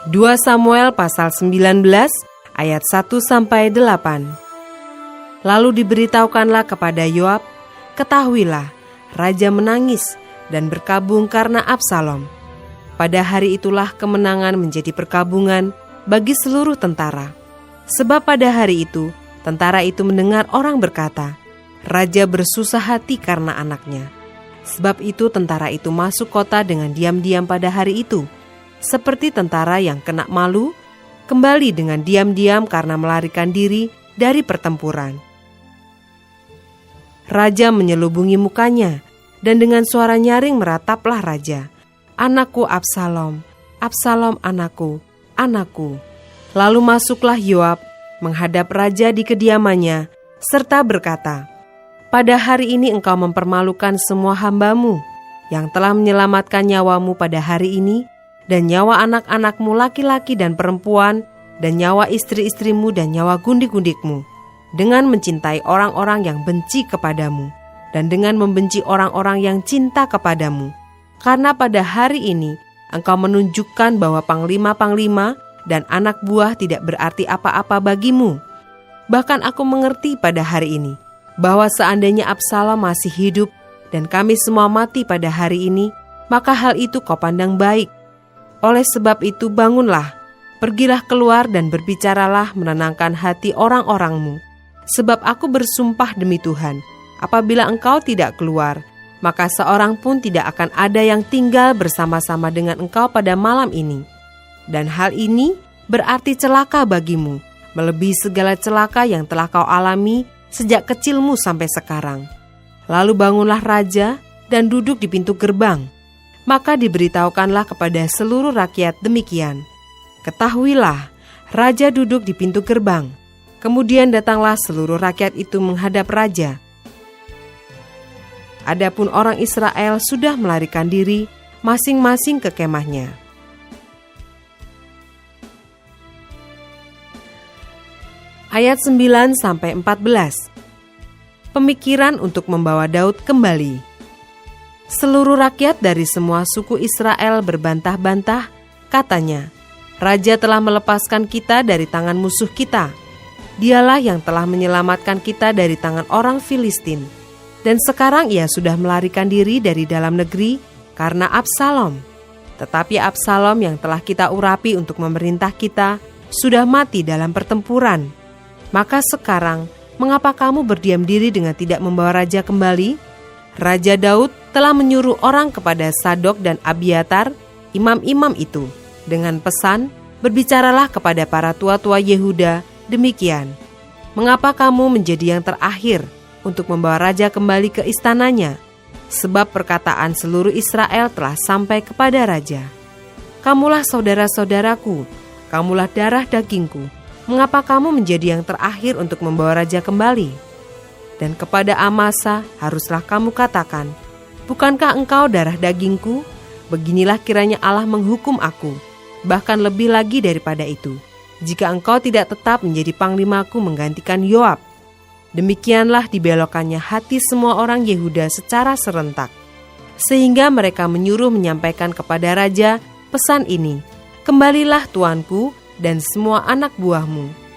2 Samuel pasal 19 ayat 1-8. Lalu diberitahukanlah kepada Yoab, ketahuilah, raja menangis dan berkabung karena Absalom. Pada hari itulah kemenangan menjadi perkabungan bagi seluruh tentara. Sebab pada hari itu, tentara itu mendengar orang berkata, raja bersusah hati karena anaknya. Sebab itu tentara itu masuk kota dengan diam-diam pada hari itu, seperti tentara yang kena malu, kembali dengan diam-diam karena melarikan diri dari pertempuran. Raja menyelubungi mukanya, dan dengan suara nyaring merataplah raja, anakku Absalom, Absalom anakku, anakku. Lalu masuklah Yoab menghadap raja di kediamannya, serta berkata, pada hari ini engkau mempermalukan semua hambamu, yang telah menyelamatkan nyawamu pada hari ini, dan nyawa anak-anakmu laki-laki dan perempuan, dan nyawa istri-istrimu dan nyawa gundik-gundikmu, dengan mencintai orang-orang yang benci kepadamu, dan dengan membenci orang-orang yang cinta kepadamu. Karena pada hari ini engkau menunjukkan bahwa panglima-panglima dan anak buah tidak berarti apa-apa bagimu. Bahkan aku mengerti pada hari ini, bahwa seandainya Absalom masih hidup, dan kami semua mati pada hari ini, maka hal itu kau pandang baik. Oleh sebab itu bangunlah, pergilah keluar dan berbicaralah menenangkan hati orang-orangmu. Sebab aku bersumpah demi Tuhan, apabila engkau tidak keluar, maka seorang pun tidak akan ada yang tinggal bersama-sama dengan engkau pada malam ini. Dan hal ini berarti celaka bagimu, melebihi segala celaka yang telah kau alami sejak kecilmu sampai sekarang. Lalu bangunlah raja dan duduk di pintu gerbang. Maka diberitahukanlah kepada seluruh rakyat demikian. Ketahuilah, raja duduk di pintu gerbang. Kemudian datanglah seluruh rakyat itu menghadap raja. Adapun orang Israel sudah melarikan diri masing-masing ke kemahnya. Ayat 9-14. Pemikiran untuk membawa Daud kembali. Seluruh rakyat dari semua suku Israel berbantah-bantah, katanya, raja telah melepaskan kita dari tangan musuh kita. Dialah yang telah menyelamatkan kita dari tangan orang Filistin. Dan sekarang ia sudah melarikan diri dari dalam negeri karena Absalom. Tetapi Absalom yang telah kita urapi untuk memerintah kita sudah mati dalam pertempuran. Maka sekarang, mengapa kamu berdiam diri dengan tidak membawa raja kembali? Raja Daud telah menyuruh orang kepada Sadok dan Abiatar, imam-imam itu, dengan pesan, berbicaralah kepada para tua-tua Yehuda, demikian, mengapa kamu menjadi yang terakhir untuk membawa raja kembali ke istananya? Sebab perkataan seluruh Israel telah sampai kepada raja. Kamulah saudara-saudaraku, kamulah darah dagingku, mengapa kamu menjadi yang terakhir untuk membawa raja kembali? Dan kepada Amasa haruslah kamu katakan, bukankah engkau darah dagingku? Beginilah kiranya Allah menghukum aku, bahkan lebih lagi daripada itu, jika engkau tidak tetap menjadi panglimaku menggantikan Yoab. Demikianlah dibelokkannya hati semua orang Yehuda secara serentak, sehingga mereka menyuruh menyampaikan kepada raja pesan ini, kembalilah tuanku dan semua anak buahmu.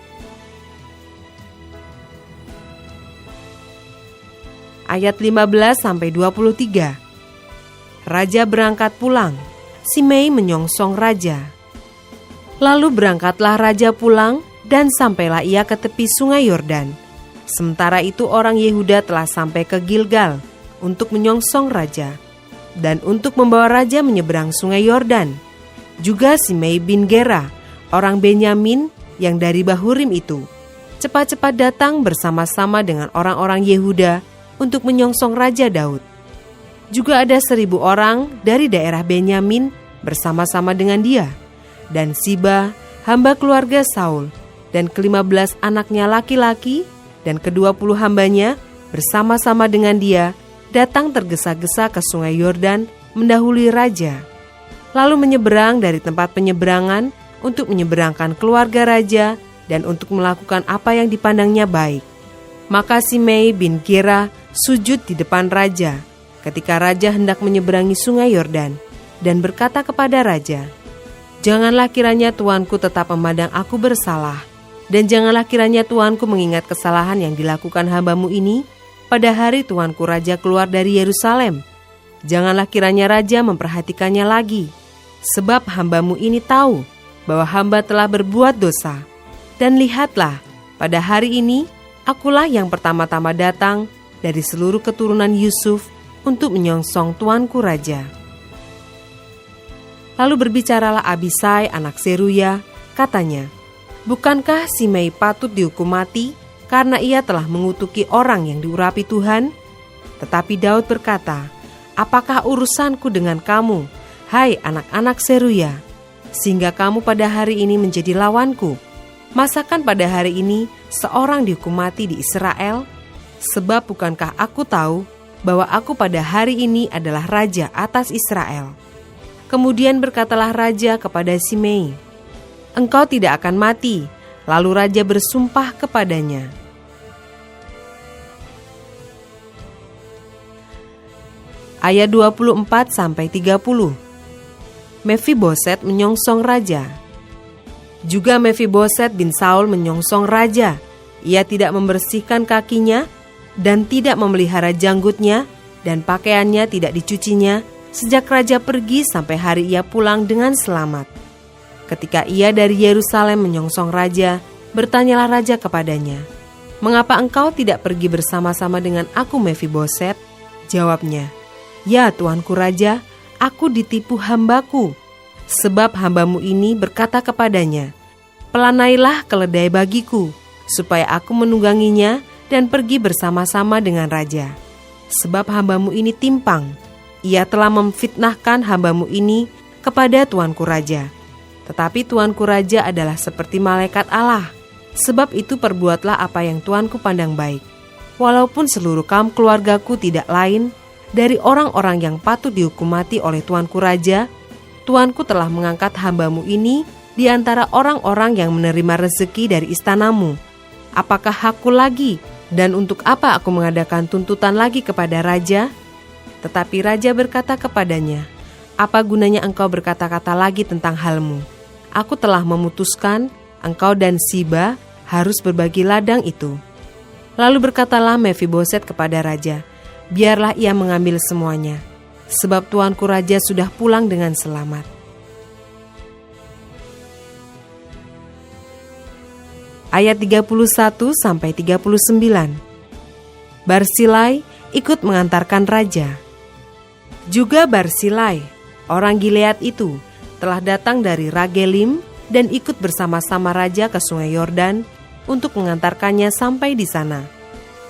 Ayat 15-23. Raja berangkat pulang, Simei menyongsong raja. Lalu berangkatlah raja pulang dan sampailah ia ke tepi sungai Yordan. Sementara itu orang Yehuda telah sampai ke Gilgal untuk menyongsong raja dan untuk membawa raja menyeberang sungai Yordan. Juga Simei bin Gera, orang Benyamin yang dari Bahurim itu, cepat-cepat datang bersama-sama dengan orang-orang Yehuda untuk menyongsong Raja Daud. Juga ada 1.000 orang dari daerah Benyamin bersama-sama dengan dia, dan Siba, hamba keluarga Saul, dan ke-15 anaknya laki-laki, dan ke-20 hambanya bersama-sama dengan dia, datang tergesa-gesa ke sungai Yordan mendahului raja. Lalu menyeberang dari tempat penyeberangan untuk menyeberangkan keluarga raja dan untuk melakukan apa yang dipandangnya baik. Maka Simei bin Gera sujud di depan raja ketika raja hendak menyeberangi sungai Yordan dan berkata kepada raja, Janganlah kiranya tuanku tetap memandang aku bersalah, dan janganlah kiranya tuanku mengingat kesalahan yang dilakukan hambamu ini pada hari tuanku raja keluar dari Yerusalem. Janganlah kiranya raja memperhatikannya lagi, sebab hambamu ini tahu bahwa hamba telah berbuat dosa. Dan lihatlah, pada hari ini akulah yang pertama-tama datang dari seluruh keturunan Yusuf untuk menyongsong tuanku raja. Lalu berbicaralah Abisai anak Seruya, katanya, "Bukankah Simei patut dihukum mati karena ia telah mengutuki orang yang diurapi Tuhan?" Tetapi Daud berkata, "Apakah urusanku dengan kamu, hai anak-anak Seruya, sehingga kamu pada hari ini menjadi lawanku? Masakan pada hari ini seorang dihukum mati di Israel? Sebab bukankah aku tahu bahwa aku pada hari ini adalah raja atas Israel?" Kemudian berkatalah raja kepada Simei, "Engkau tidak akan mati." Lalu raja bersumpah kepadanya. Ayat 24-30. Mefiboset menyongsong raja. Juga Mefiboset bin Saul menyongsong raja. Ia tidak membersihkan kakinya dan tidak memelihara janggutnya, dan pakaiannya tidak dicucinya sejak raja pergi sampai hari ia pulang dengan selamat. Ketika ia dari Yerusalem menyongsong raja, bertanyalah raja kepadanya, "Mengapa engkau tidak pergi bersama-sama dengan aku, Mefiboset?" Jawabnya, "Ya tuanku raja, aku ditipu hambaku. Sebab hambamu ini berkata kepadanya, 'Pelanailah keledai bagiku, supaya aku menungganginya dan pergi bersama-sama dengan raja.' Sebab hambamu ini timpang. Ia telah memfitnahkan hambamu ini kepada tuanku raja. Tetapi tuanku raja adalah seperti malaikat Allah. Sebab itu perbuatlah apa yang tuanku pandang baik. Walaupun seluruh kaum keluargaku tidak lain dari orang-orang yang patut dihukum mati oleh tuanku raja, tuanku telah mengangkat hambamu ini di antara orang-orang yang menerima rezeki dari istanamu. Apakah hakku lagi, dan untuk apa aku mengadakan tuntutan lagi kepada raja?" Tetapi raja berkata kepadanya, "Apa gunanya engkau berkata-kata lagi tentang halmu? Aku telah memutuskan engkau dan Siba harus berbagi ladang itu." Lalu berkatalah Mefiboset kepada raja, "Biarlah ia mengambil semuanya, sebab tuanku raja sudah pulang dengan selamat." Ayat 31-39. Barsilai ikut mengantarkan raja. Juga Barsilai, orang Gilead itu, telah datang dari Ragelim dan ikut bersama-sama raja ke sungai Yordan untuk mengantarkannya sampai di sana.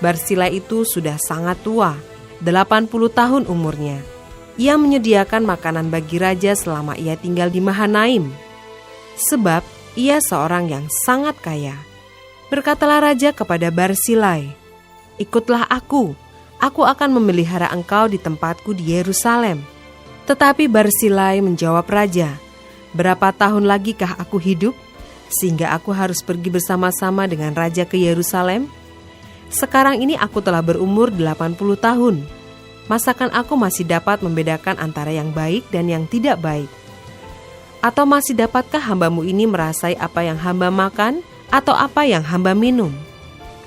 Barsilai itu sudah sangat tua, 80 tahun umurnya. Ia menyediakan makanan bagi raja selama ia tinggal di Mahanaim, sebab ia seorang yang sangat kaya. Berkatalah raja kepada Barsilai, "Ikutlah aku akan memelihara engkau di tempatku di Yerusalem." Tetapi Barsilai menjawab raja, "Berapa tahun lagikah aku hidup, sehingga aku harus pergi bersama-sama dengan raja ke Yerusalem? Sekarang ini aku telah berumur 80 tahun. Masakan aku masih dapat membedakan antara yang baik dan yang tidak baik? Atau masih dapatkah hambamu ini merasai apa yang hamba makan atau apa yang hamba minum?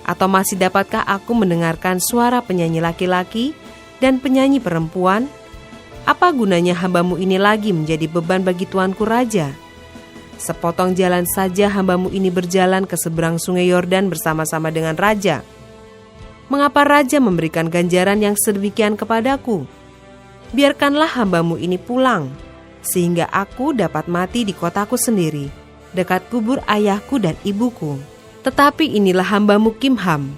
Atau masih dapatkah aku mendengarkan suara penyanyi laki-laki dan penyanyi perempuan? Apa gunanya hambamu ini lagi menjadi beban bagi tuanku raja? Sepotong jalan saja hambamu ini berjalan ke seberang sungai Yordan bersama-sama dengan raja. Mengapa raja memberikan ganjaran yang sedemikian kepadaku? Biarkanlah hambamu ini pulang, sehingga aku dapat mati di kotaku sendiri, dekat kubur ayahku dan ibuku. Tetapi inilah hambamu Kimham.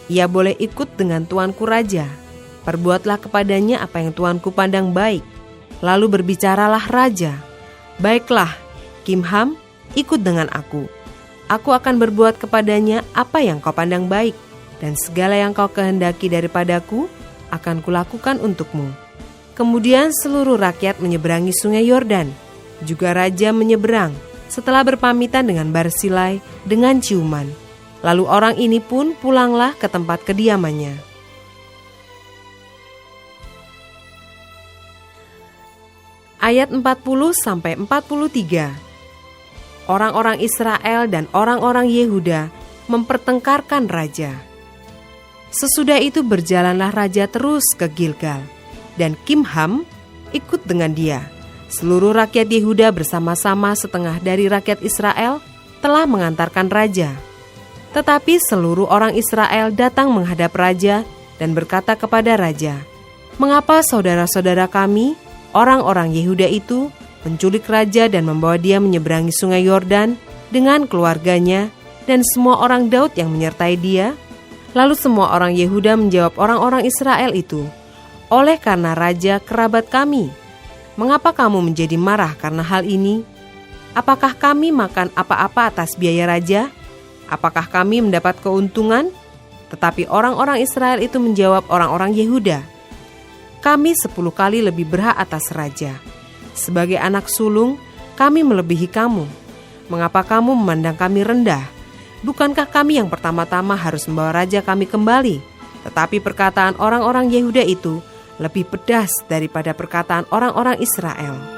Ia boleh ikut dengan tuanku raja. Perbuatlah kepadanya apa yang tuanku pandang baik." Lalu berbicaralah raja, "Baiklah, Kimham, ikut dengan aku. Aku akan berbuat kepadanya apa yang kau pandang baik, dan segala yang kau kehendaki daripadaku akan kulakukan untukmu." Kemudian seluruh rakyat menyeberangi sungai Yordan. Juga raja menyeberang setelah berpamitan dengan Barsilai dengan ciuman. Lalu orang ini pun pulanglah ke tempat kediamannya. Ayat 40-43. Orang-orang Israel dan orang-orang Yehuda mempertengkarkan raja. Sesudah itu berjalanlah raja terus ke Gilgal, dan Kimham ikut dengan dia. Seluruh rakyat Yehuda bersama-sama setengah dari rakyat Israel telah mengantarkan raja. Tetapi seluruh orang Israel datang menghadap raja dan berkata kepada raja, "Mengapa saudara-saudara kami, orang-orang Yehuda itu, menculik raja dan membawa dia menyeberangi sungai Yordan dengan keluarganya dan semua orang Daud yang menyertai dia?" Lalu semua orang Yehuda menjawab orang-orang Israel itu, "Oleh karena raja kerabat kami. Mengapa kamu menjadi marah karena hal ini? Apakah kami makan apa-apa atas biaya raja? Apakah kami mendapat keuntungan?" Tetapi orang-orang Israel itu menjawab orang-orang Yehuda, "Kami 10 kali lebih berhak atas raja. Sebagai anak sulung, kami melebihi kamu. Mengapa kamu memandang kami rendah? Bukankah kami yang pertama-tama harus membawa raja kami kembali?" Tetapi perkataan orang-orang Yehuda itu lebih pedas daripada perkataan orang-orang Israel.